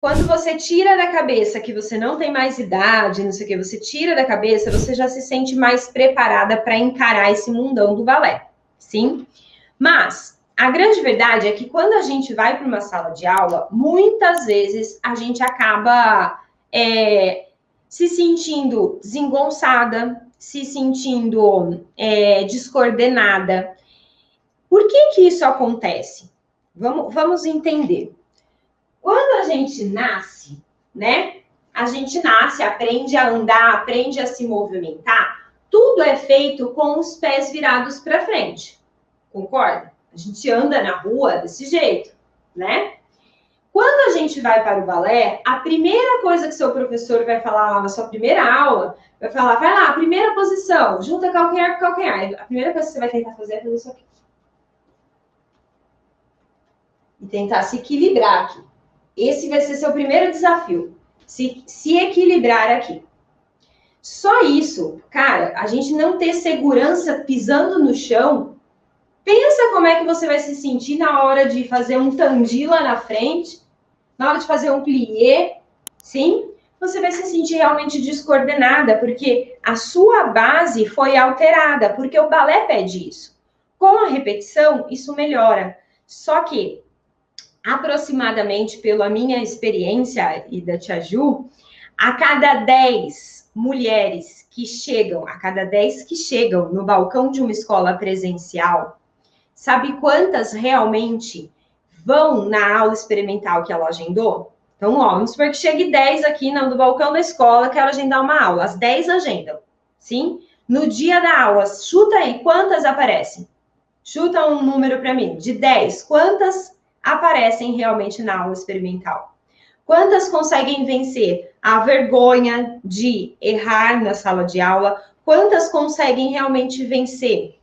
Quando você tira da cabeça que você não tem mais idade, não sei o que, você tira da cabeça, você já se sente mais preparada para encarar esse mundão do balé, sim? Mas a grande verdade é que quando a gente vai para uma sala de aula, muitas vezes a gente acaba se sentindo desengonçada, se sentindo descoordenada. Por que isso acontece? Vamos entender. Quando a gente nasce, né? A gente nasce, aprende a andar, aprende a se movimentar. Tudo é feito com os pés virados para frente. Concorda? A gente anda na rua desse jeito, né? Quando a gente vai para o balé, a primeira coisa que seu professor vai falar lá na sua primeira aula, vai falar, vai lá, primeira posição, junta calcanhar com calcanhar. A primeira coisa que você vai tentar fazer é fazer isso aqui. E tentar se equilibrar aqui. Esse vai ser seu primeiro desafio. Se equilibrar aqui. Só isso, cara, a gente não ter segurança pisando no chão. Pensa como é que você vai se sentir na hora de fazer um tandi lá na frente, na hora de fazer um plié, sim? Você vai se sentir realmente descoordenada, porque a sua base foi alterada, porque o balé pede isso. Com a repetição, isso melhora. Só que, aproximadamente, pela minha experiência e da Tia Ju, a cada 10 mulheres que chegam, a cada 10 que chegam no balcão de uma escola presencial, sabe quantas realmente vão na aula experimental que ela agendou? Então, ó, vamos supor que chegue 10 aqui no balcão da escola, quero agendar uma aula. As 10 agendam, sim? No dia da aula, chuta aí, quantas aparecem? Chuta um número para mim. De 10, quantas aparecem realmente na aula experimental? Quantas conseguem vencer a vergonha de errar na sala de aula? Quantas conseguem realmente vencer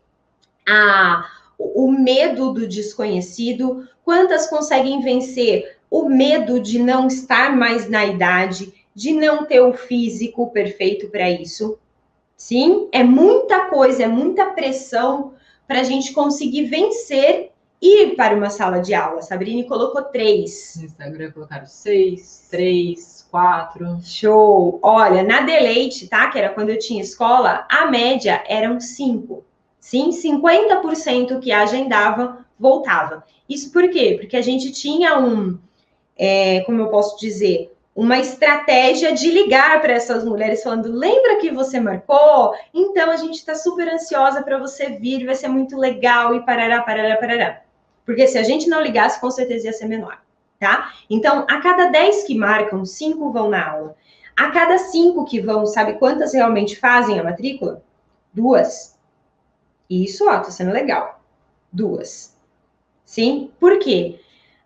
o medo do desconhecido? Quantas conseguem vencer o medo de não estar mais na idade, de não ter o físico perfeito para isso? Sim, é muita coisa, é muita pressão para a gente conseguir vencer e ir para uma sala de aula. Sabrine colocou 3. No Instagram colocaram 6, 3, 4. Show! Olha, na Deleite, tá? Que era quando eu tinha escola, a média eram 5. Sim, 50% que agendava voltava. Isso por quê? Porque a gente tinha como eu posso dizer, uma estratégia de ligar para essas mulheres falando, lembra que você marcou? Então a gente está super ansiosa para você vir, vai ser muito legal e parará, parará, parará. Porque se a gente não ligasse, com certeza ia ser menor, tá? Então, a cada 10 que marcam, 5 vão na aula. A cada 5 que vão, sabe quantas realmente fazem a matrícula? 2. Isso, ó, tá sendo legal. 2. Sim? Por quê?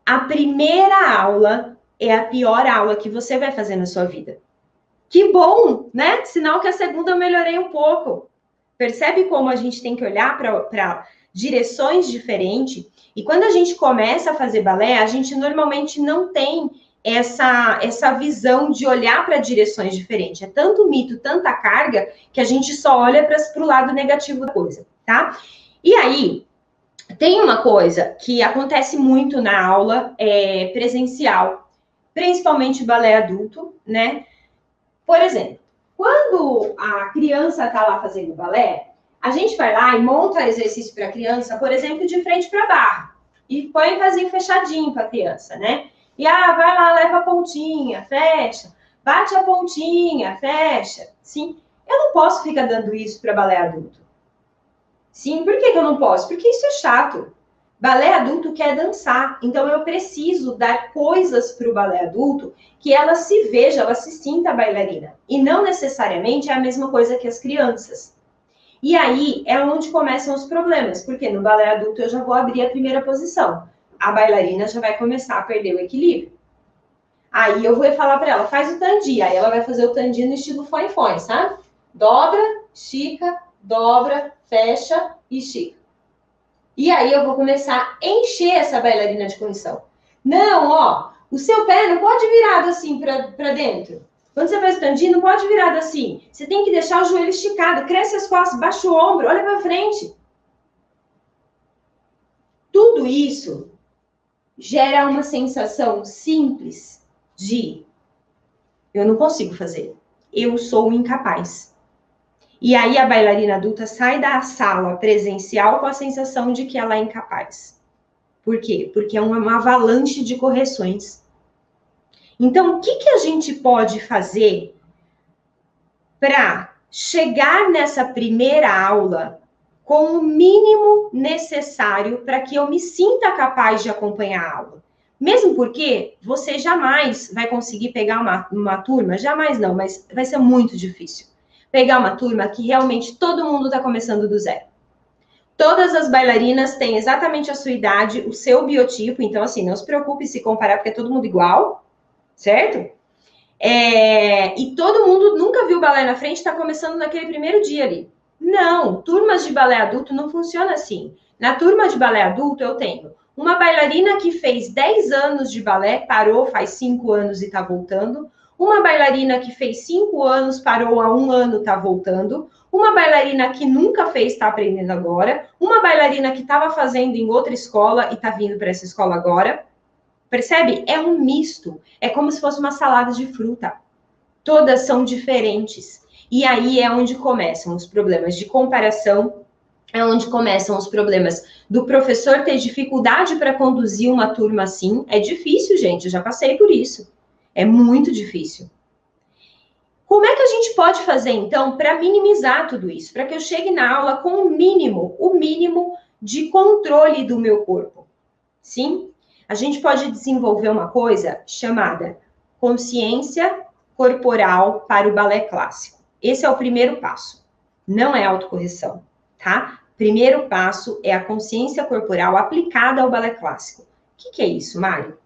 A primeira aula é a pior aula que você vai fazer na sua vida. Que bom, né? Sinal que a segunda eu melhorei um pouco. Percebe como a gente tem que olhar para direções diferentes? E quando a gente começa a fazer balé, a gente normalmente não tem essa visão de olhar para direções diferentes. É tanto mito, tanta carga, que a gente só olha para o lado negativo da coisa, tá? E aí, tem uma coisa que acontece muito na aula presencial, principalmente balé adulto, né? Por exemplo, quando a criança está lá fazendo balé, a gente vai lá e monta exercício para a criança, por exemplo, de frente para a barra. E põe o pezinho fechadinho para a criança, né? E vai lá, leva a pontinha, fecha. Bate a pontinha, fecha. Sim, eu não posso ficar dando isso para balé adulto. Sim, por que eu não posso? Porque isso é chato. Balé adulto quer dançar, então eu preciso dar coisas para o balé adulto que ela se veja, ela se sinta bailarina. E não necessariamente é a mesma coisa que as crianças. E aí é onde começam os problemas, porque no balé adulto eu já vou abrir a primeira posição. A bailarina já vai começar a perder o equilíbrio. Aí eu vou falar para ela, faz o tandi. Aí ela vai fazer o tandi no estilo foi-foi, sabe? Dobra, estica, dobra, fecha e estica. E aí eu vou começar a encher essa bailarina de condição. Não, ó, o seu pé não pode virado assim para dentro. Quando você faz o tandi, não pode virado assim. Você tem que deixar o joelho esticado, cresce as costas, baixa o ombro, olha para frente. Tudo isso gera uma sensação simples de eu não consigo fazer, eu sou incapaz. E aí a bailarina adulta sai da sala presencial com a sensação de que ela é incapaz. Por quê? Porque é uma avalanche de correções. Então, o que a gente pode fazer para chegar nessa primeira aula com o mínimo necessário para que eu me sinta capaz de acompanhar a aula? Mesmo porque você jamais vai conseguir pegar uma turma, jamais não, mas vai ser muito difícil. Pegar uma turma que realmente todo mundo está começando do zero. Todas as bailarinas têm exatamente a sua idade, o seu biotipo, então assim, não se preocupe se comparar, porque é todo mundo igual, certo? E todo mundo nunca viu balé na frente, está começando naquele primeiro dia ali. Não, turmas de balé adulto não funciona assim. Na turma de balé adulto eu tenho uma bailarina que fez 10 anos de balé, parou faz 5 anos e está voltando. Uma bailarina que fez 5 anos, parou há 1 ano, está voltando. Uma bailarina que nunca fez, está aprendendo agora. Uma bailarina que estava fazendo em outra escola e está vindo para essa escola agora. Percebe? É um misto. É como se fosse uma salada de fruta. Todas são diferentes. E aí é onde começam os problemas de comparação, é onde começam os problemas do professor ter dificuldade para conduzir uma turma assim. É difícil, gente, eu já passei por isso. É muito difícil. Como é que a gente pode fazer, então, para minimizar tudo isso? Para que eu chegue na aula com o mínimo de controle do meu corpo. Sim? A gente pode desenvolver uma coisa chamada consciência corporal para o balé clássico. Esse é o primeiro passo. Não é autocorreção, tá? Primeiro passo é a consciência corporal aplicada ao balé clássico. O que é isso, Mário?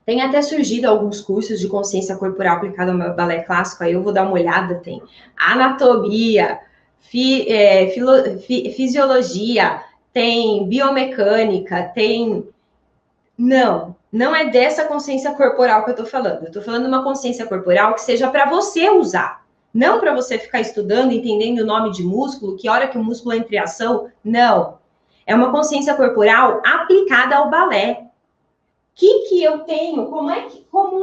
Tem até surgido alguns cursos de consciência corporal aplicada ao balé clássico, aí eu vou dar uma olhada, tem anatomia, fisiologia, tem biomecânica, tem... Não é dessa consciência corporal que eu tô falando. Eu tô falando de uma consciência corporal que seja para você usar. Não para você ficar estudando, entendendo o nome de músculo, que hora que o músculo entra em ação. Não. É uma consciência corporal aplicada ao balé. O que eu tenho? Como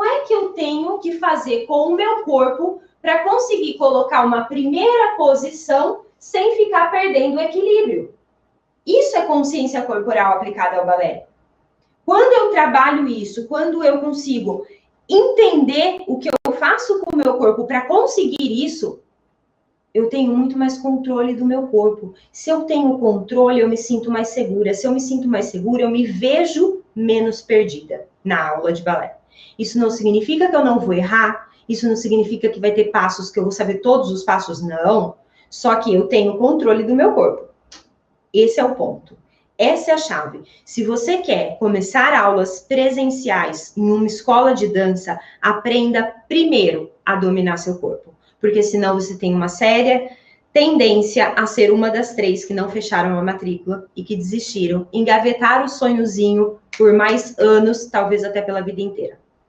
é que eu tenho que fazer com o meu corpo para conseguir colocar uma primeira posição sem ficar perdendo o equilíbrio? Isso é consciência corporal aplicada ao balé. Quando eu trabalho isso, quando eu consigo entender o que eu faço com o meu corpo para conseguir isso, eu tenho muito mais controle do meu corpo. Se eu tenho controle, eu me sinto mais segura. Se eu me sinto mais segura, eu me vejo menos perdida na aula de balé. Isso não significa que eu não vou errar, isso não significa que vai ter passos que eu vou saber todos os passos, não. Só que eu tenho controle do meu corpo. Esse é o ponto. Essa é a chave. Se você quer começar aulas presenciais em uma escola de dança, aprenda primeiro a dominar seu corpo. Porque senão você tem uma séria tendência a ser uma das 3 que não fecharam a matrícula e que desistiram, engavetaram o sonhozinho por mais anos, talvez até pela vida inteira.